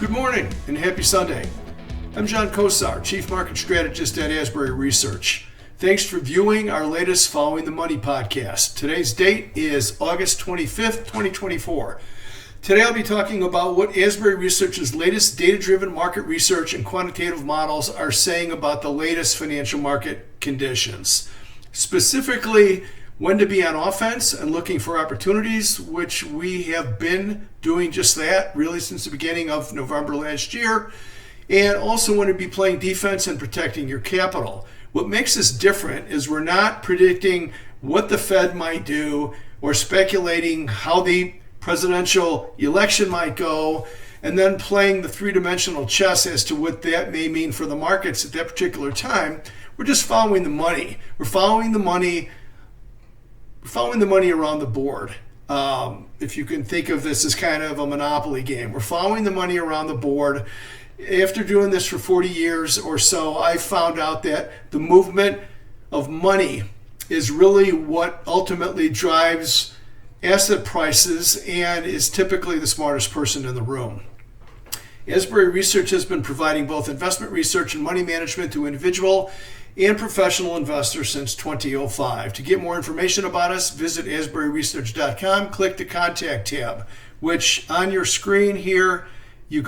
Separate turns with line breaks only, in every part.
Good morning and happy Sunday. I'm John Kosar, Chief Market Strategist at Asbury Research. Thanks for viewing our latest Following the Money podcast. Today's date is August 25th, 2024. Today I'll be talking about what Asbury Research's latest data-driven market research and quantitative models are saying about the latest financial market conditions. Specifically, when to be on offense and looking for opportunities, which we have been doing just that really since the beginning of November last year, and also when to be playing defense and protecting your capital. What makes this different is we're not predicting what the Fed might do or speculating how the presidential election might go and then playing the three-dimensional chess as to what that may mean for the markets at that particular time. We're just following the money. We're following the money around the board. If you can think of this as kind of a monopoly game. We're following the money around the board. After doing this for 40 years or so, I found out that the movement of money is really what ultimately drives asset prices and is typically the smartest person in the room. Asbury Research has been providing both investment research and money management to individual and professional investors since 2005. To get more information about us, visit asburyresearch.com, click the Contact tab, which on your screen here, you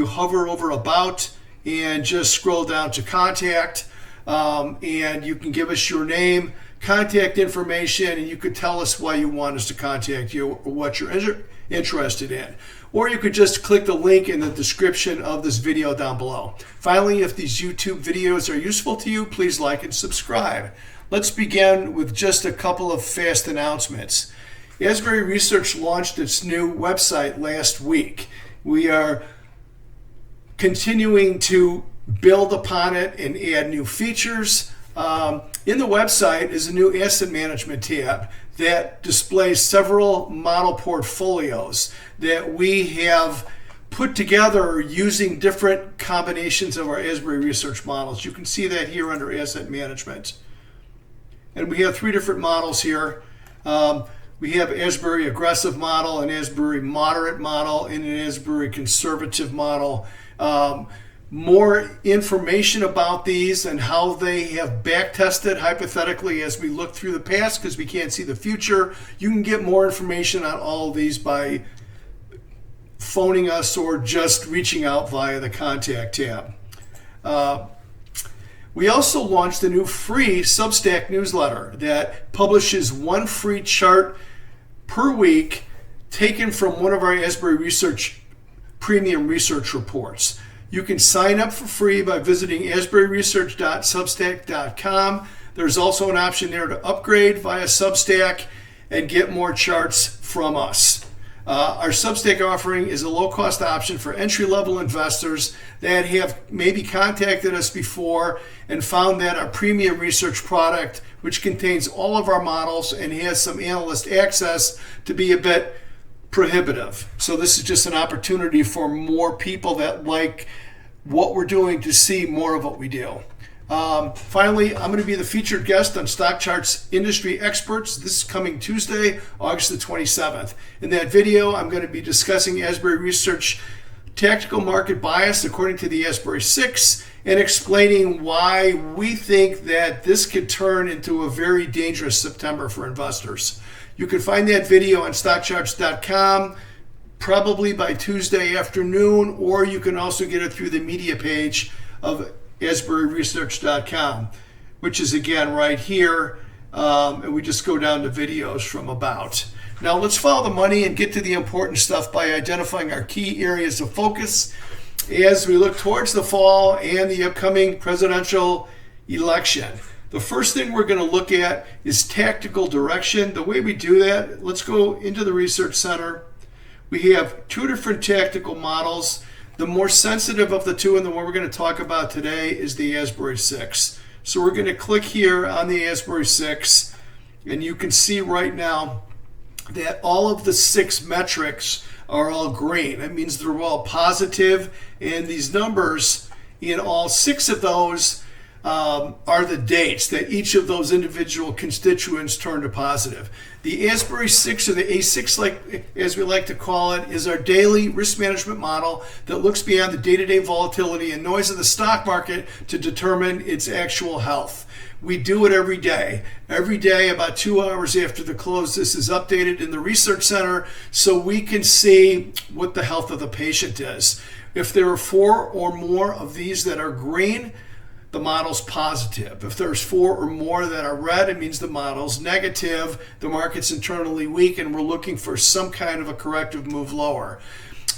hover over About and just scroll down to Contact, and you can give us your name, contact information, and you could tell us why you want us to contact you or what you're interested in. Or you could just click the link in the description of this video down below. Finally, if these YouTube videos are useful to you, please like and subscribe. Let's begin with just a couple of fast announcements. Asbury Research launched its new website last week. We are continuing to build upon it and add new features. In the website is a new asset management tab that displays several model portfolios that we have put together using different combinations of our Asbury Research models. You can see that here under asset management. And we have three different models here. We have Asbury aggressive model, an Asbury moderate model, and an Asbury conservative model. More information about these and how they have back tested hypothetically as we look through the past, because we can't see the future. You can get more information on all of these by phoning us or just reaching out via the Contact tab. We also launched a new free Substack newsletter that publishes one free chart per week taken from one of our Asbury Research premium research reports. You can sign up for free by visiting asburyresearch.substack.com. There's also an option there to upgrade via Substack and get more charts from us. Our Substack offering is a low-cost option for entry-level investors that have maybe contacted us before and found that our premium research product, which contains all of our models and has some analyst access, to be a bit prohibitive. So this is just an opportunity for more people that like what we're doing to see more of what we do. Finally, I'm going to be the featured guest on Stock Charts Industry Experts. This is coming Tuesday, August the 27th. In that video, I'm going to be discussing Asbury Research tactical market bias according to the Asbury 6 and explaining why we think that this could turn into a very dangerous September for investors. You can find that video on stockcharts.com probably by Tuesday afternoon, or you can also get it through the media page of asburyresearch.com, which is again right here, and we just go down to videos from About. Now let's follow the money and get to the important stuff by identifying our key areas of focus as we look towards the fall and the upcoming presidential election. The first thing we're going to look at is tactical direction. The way we do that, let's go into the Research Center. We have two different tactical models. The more sensitive of the two, and the one we're going to talk about today, is the Asbury 6. So we're going to click here on the Asbury 6, and you can see right now that all of the 6 metrics are all green. That means they're all positive, and these numbers in all 6 of those are the dates that each of those individual constituents turn to positive. The Asbury 6, or the A6, as we like to call it, is our daily risk management model that looks beyond the day-to-day volatility and noise of the stock market to determine its actual health. We do it every day. Every day, about 2 hours after the close, this is updated in the research center so we can see what the health of the patient is. If there are 4 or more of these that are green, the model's positive. If there's 4 or more that are red, it means the model's negative. The market's internally weak and we're looking for some kind of a corrective move lower.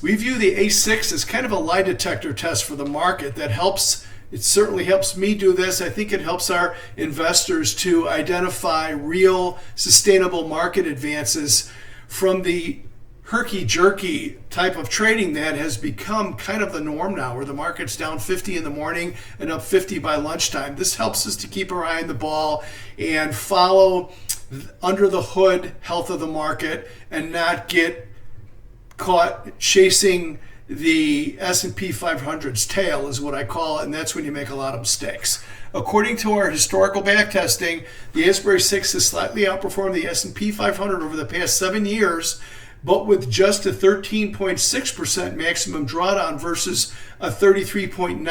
We view the A6 as kind of a lie detector test for the market that helps. It certainly helps me do this. I think it helps our investors to identify real sustainable market advances from the herky-jerky type of trading that has become kind of the norm now, where the market's down 50 in the morning and up 50 by lunchtime. This helps us to keep our eye on the ball and follow under the hood health of the market and not get caught chasing the S&P 500's tail, is what I call it, and that's when you make a lot of mistakes. According to our historical backtesting, the Asbury 6 has slightly outperformed the S&P 500 over the past 7 years, but with just a 13.6% maximum drawdown versus a 33.9%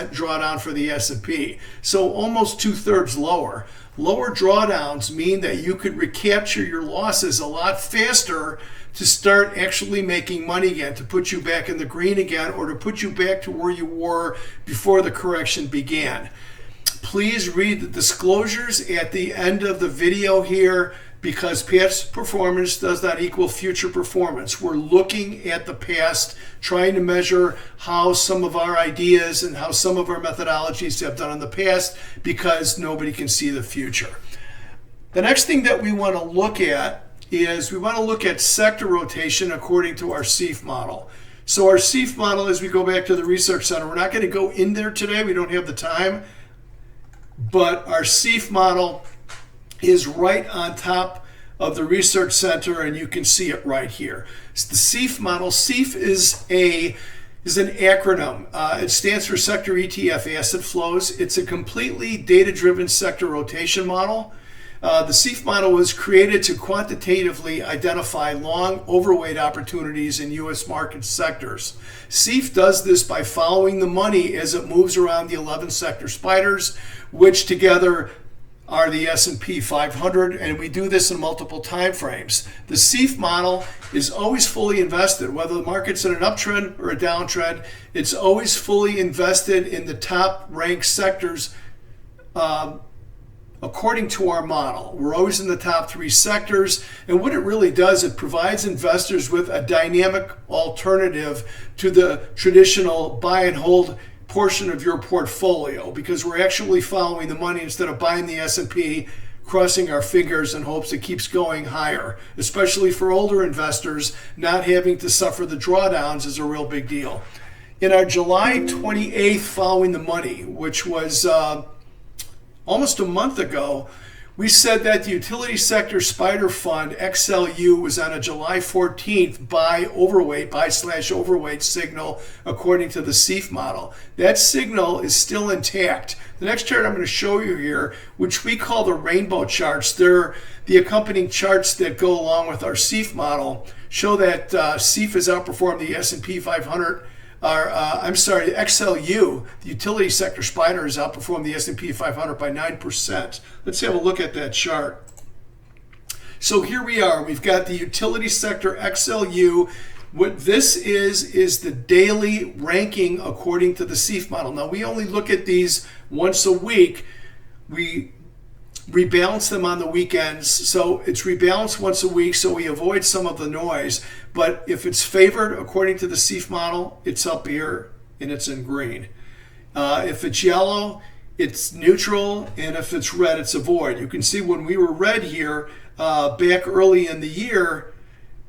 drawdown for the S&P. So almost 2/3 lower. Lower drawdowns mean that you could recapture your losses a lot faster to start actually making money again, to put you back in the green again, or to put you back to where you were before the correction began. Please read the disclosures at the end of the video here, because past performance does not equal future performance. We're looking at the past, trying to measure how some of our ideas and how some of our methodologies have done in the past, because nobody can see the future. The next thing that we want to look at is we want to look at sector rotation according to our CEF model. So our CEF model, as we go back to the research center, we're not going to go in there today. We don't have the time. But our CEF model is right on top of the research center, and you can see it right here. It's the CEF model. CEF is an acronym. It stands for Sector ETF Asset Flows. It's a completely data-driven sector rotation model. The CEF model was created to quantitatively identify long overweight opportunities in U.S. market sectors. CEF does this by following the money as it moves around the 11 sector spiders, which together are the S&P 500, and we do this in multiple time frames. The CEF model is always fully invested, whether the market's in an uptrend or a downtrend. It's always fully invested in the top ranked sectors according to our model. We're always in the top 3 sectors, and what it really does, it provides investors with a dynamic alternative to the traditional buy and hold portion of your portfolio, because we're actually following the money instead of buying the S&P, crossing our fingers in hopes it keeps going higher. Especially for older investors, not having to suffer the drawdowns is a real big deal. In our July 28th following the money, which was almost a month ago, we said that the utility sector spider fund XLU was on a July 14th buy/overweight signal according to the CEF model. That signal is still intact. The next chart I'm going to show you here, which we call the rainbow charts, they're the accompanying charts that go along with our CEF model, show that CEF has outperformed the S&P 500. The XLU, the utility sector spider, has outperformed the S&P 500 by 9%. Let's have a look at that chart. So here we are. We've got the utility sector XLU. What this is the daily ranking according to the CEF model. Now, we only look at these once a week. We rebalance them on the weekends, so it's rebalanced once a week, so we avoid some of the noise. But if it's favored according to the CEF model, it's up here and it's in green. If it's yellow, it's neutral, and if it's red, it's avoid. You can see when we were red here back early in the year,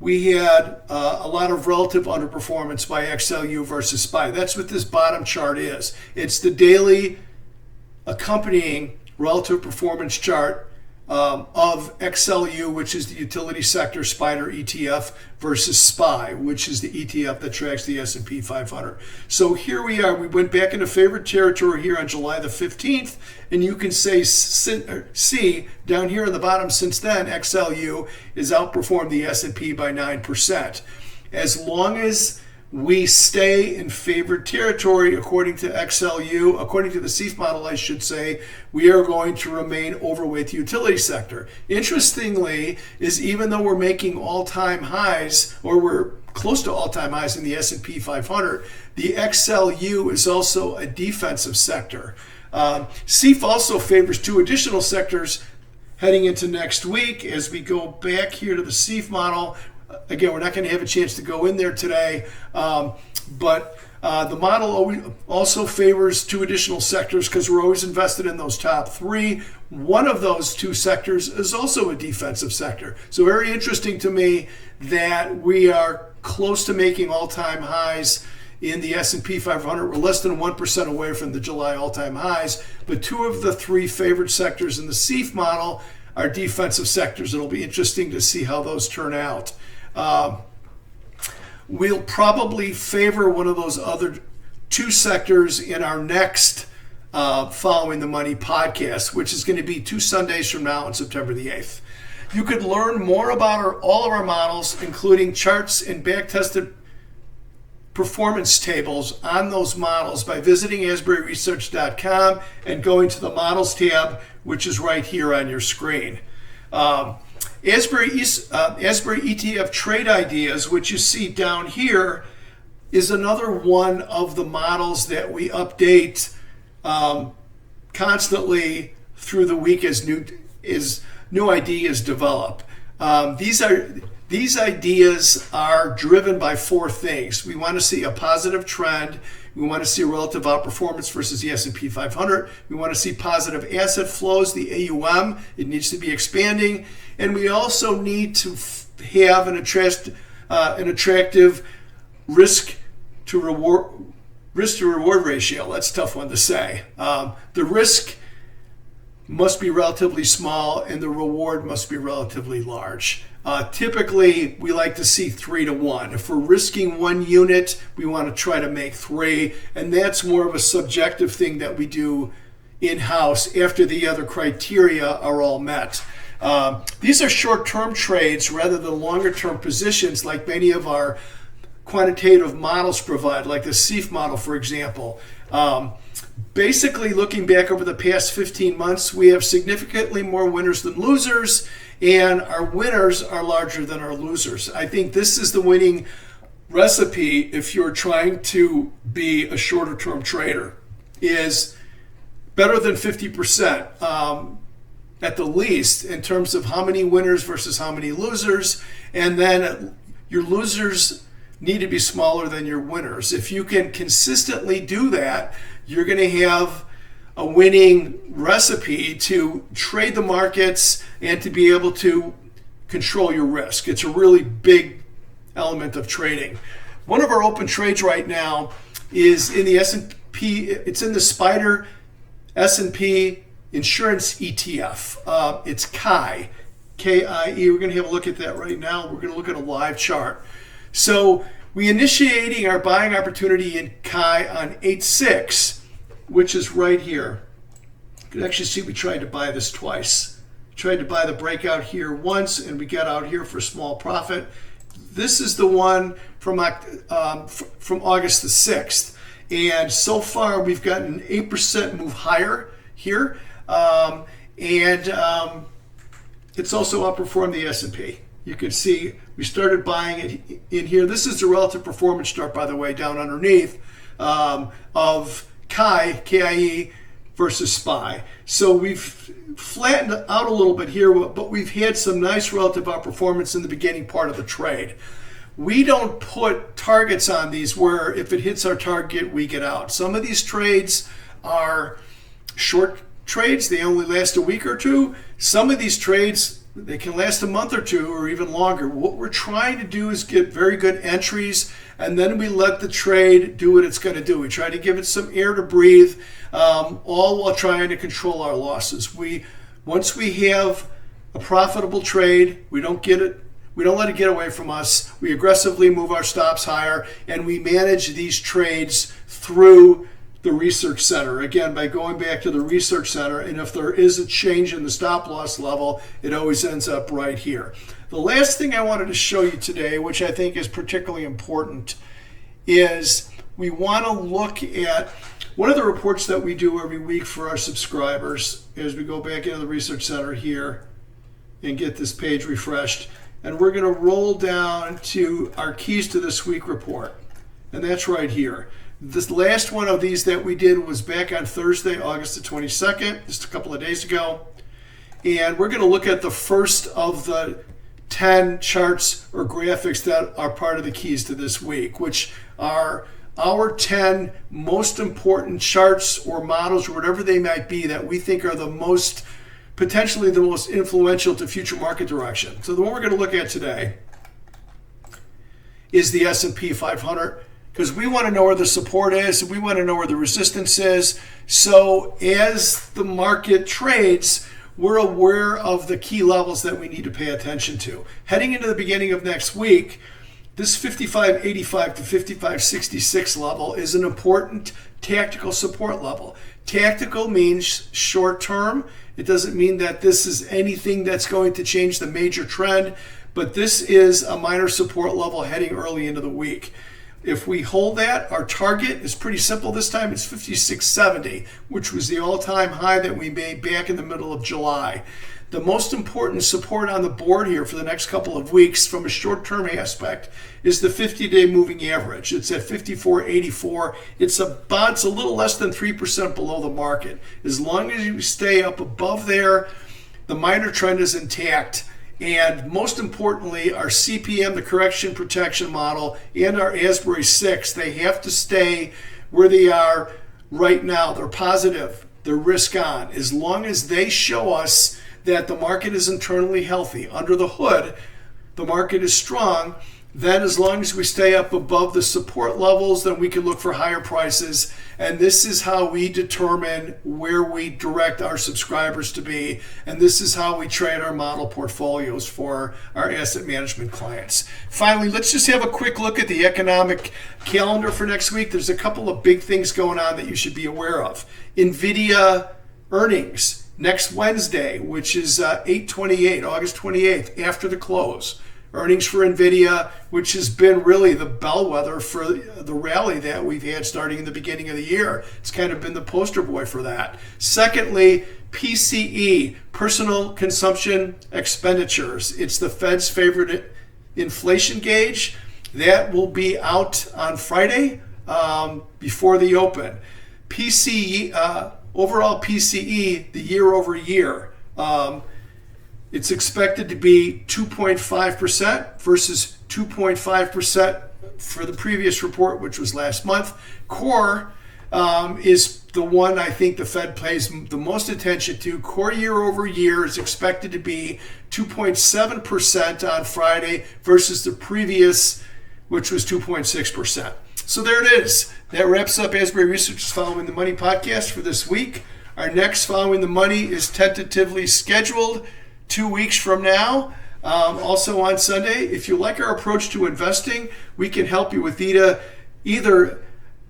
we had a lot of relative underperformance by XLU versus SPY. That's what this bottom chart is. It's the daily accompanying relative performance chart of XLU, which is the utility sector SPDR ETF, versus SPY, which is the ETF that tracks the S&P 500. So here we are. We went back into favorite territory here on July the 15th, and you can see down here on the bottom, since then, XLU has outperformed the S&P by 9%. As long as we stay in favored territory, according to XLU, according to the CEF model, I should say, we are going to remain overweight the utility sector. Interestingly, is even though we're making all-time highs, or we're close to all-time highs in the S&P 500, the XLU is also a defensive sector. CEF also favors two additional sectors heading into next week. As we go back here to the CEF model, again, we're not going to have a chance to go in there today, but the model also favors two additional sectors because we're always invested in those top three. One of those two sectors is also a defensive sector. So very interesting to me that we are close to making all-time highs in the S&P 500. We're less than 1% away from the July all-time highs, but two of the three favored sectors in the CEF model are defensive sectors. It'll be interesting to see how those turn out. We'll probably favor one of those other two sectors in our next Following the Money podcast, which is going to be 2 Sundays from now on September the 8th. You could learn more about all of our models, including charts and back-tested performance tables on those models, by visiting asburyresearch.com and going to the Models tab, which is right here on your screen. Asbury ETF Trade Ideas, which you see down here, is another one of the models that we update constantly through the week as new ideas develop. These ideas are driven by 4 things. We want to see a positive trend. We want to see a relative outperformance versus the S&P 500. We want to see positive asset flows, the AUM. It needs to be expanding. And we also need to have an attractive risk to reward ratio. That's a tough one to say. The risk must be relatively small and the reward must be relatively large. Typically, we like to see 3-to-1. If we're risking 1 unit, we want to try to make 3, and that's more of a subjective thing that we do in-house after the other criteria are all met. These are short-term trades rather than longer-term positions like many of our quantitative models provide, like the CEF model, for example. Basically, looking back over the past 15 months, we have significantly more winners than losers, and our winners are larger than our losers. I think this is the winning recipe if you're trying to be a shorter-term trader, is better than 50%. At the least, in terms of how many winners versus how many losers, and then your losers need to be smaller than your winners. If you can consistently do that, you're going to have a winning recipe to trade the markets and to be able to control your risk. It's a really big element of trading. One of our open trades right now is in the S&P. It's in the SPDR S&P Insurance ETF. It's KIE, K-I-E. We're going to have a look at that right now. We're going to look at a live chart. So we initiating our buying opportunity in KIE on 8/6, which is right here. You can actually see we tried to buy this twice. Tried to buy the breakout here once, and we got out here for small profit. This is the one from August the 6th. And so far, we've gotten an 8% move higher here. It's also outperformed the S&P. You can see we started buying it in here. This is the relative performance chart, by the way, down underneath of KIE, K-I-E, versus SPY. So we've flattened out a little bit here, but we've had some nice relative outperformance in the beginning part of the trade. We don't put targets on these where if it hits our target, we get out. Some of these trades are short trades. They only last a week or two. Some of these trades, they can last a month or two or even longer. What we're trying to do is get very good entries, and then we let the trade do what it's going to do. We try to give it some air to breathe, all while trying to control our losses. Once we have a profitable trade. We don't let it get away from us. We aggressively move our stops higher, and we manage these trades through the research center. Again, by going back to the research center, and if there is a change in the stop loss level, it always ends up right here. The last thing I wanted to show you today, which I think is particularly important, is we want to look at one of the reports that we do every week for our subscribers as we go back into the research center here and get this page refreshed. And we're going to roll down to our keys to this week report. And that's right here. This last one of these that we did was back on Thursday, August the 22nd, just a couple of days ago. And we're going to look at the first of the 10 charts or graphics that are part of the keys to this week, which are our 10 most important charts or models or whatever they might be that we think are the most, potentially the most influential to future market direction. So the one we're going to look at today is the S&P 500, because we want to know where the support is, we want to know where the resistance is. So as the market trades, we're aware of the key levels that we need to pay attention to. Heading into the beginning of next week, this 55.85 to 55.66 level is an important tactical support level. Tactical means short term. It doesn't mean that this is anything that's going to change the major trend, but this is a minor support level heading early into the week. If we hold that, our target is pretty simple this time. It's 56.70, which was the all-time high that we made back in the middle of July. The most important support on the board here for the next couple of weeks from a short-term aspect is the 50-day moving average. It's at 54.84. It's a little less than 3% below the market. As long as you stay up above there, the minor trend is intact. And most importantly, our CPM, the correction protection model, and our Asbury 6, they have to stay where they are right now. They're positive. They're risk on. As long as they show us that the market is internally healthy. Under the hood, the market is strong. Then as long as we stay up above the support levels, then we can look for higher prices. And this is how we determine where we direct our subscribers to be. And this is how we trade our model portfolios for our asset management clients. Finally, let's just have a quick look at the economic calendar for next week. There's a couple of big things going on that you should be aware of. NVIDIA earnings next Wednesday, which is 8/28, August 28th, after the close. Earnings for NVIDIA, which has been really the bellwether for the rally that we've had starting in the beginning of the year. It's kind of been the poster boy for that. Secondly, PCE, personal consumption expenditures. It's the Fed's favorite inflation gauge. That will be out on Friday before the open. PCE, overall PCE, the year over year, it's expected to be 2.5% versus 2.5% for the previous report, which was last month. Core is the one I think the Fed pays the most attention to. Core year over year is expected to be 2.7% on Friday versus the previous, which was 2.6%. So there it is. That wraps up Asbury Research's Following the Money podcast for this week. Our next Following the Money is tentatively scheduled 2 weeks from now, also on Sunday. If you like our approach to investing, we can help you with either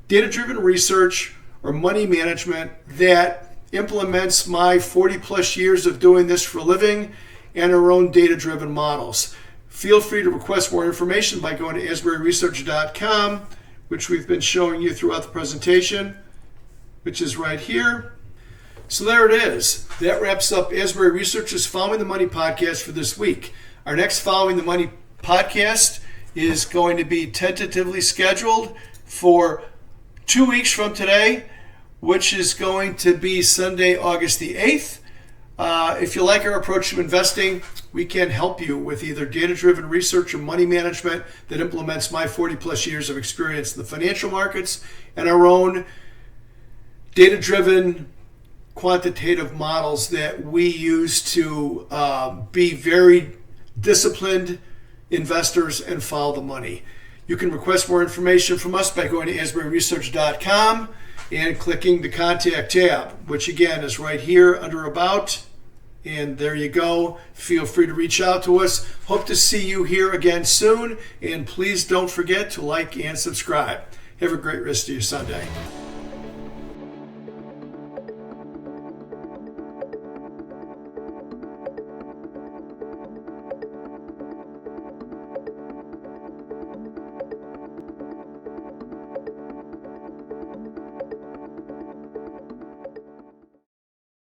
data-driven research or money management that implements my 40 plus years of doing this for a living and our own data-driven models. Feel free to request more information by going to asburyresearch.com, which we've been showing you throughout the presentation, which is right here. So there it is. That wraps up Asbury Research's Following the Money podcast for this week. Our next Following the Money podcast is going to be tentatively scheduled for 2 weeks from today, which is going to be Sunday, August the 8th. If you like our approach to investing, we can help you with either data-driven research or money management that implements my 40 plus years of experience in the financial markets and our own data-driven quantitative models that we use to be very disciplined investors and follow the money. You can request more information from us by going to asburyresearch.com and clicking the contact tab, which again is right here under About And there you go. Feel free to reach out to us. Hope to see you here again soon. And please don't forget to like and subscribe. Have a great rest of your Sunday.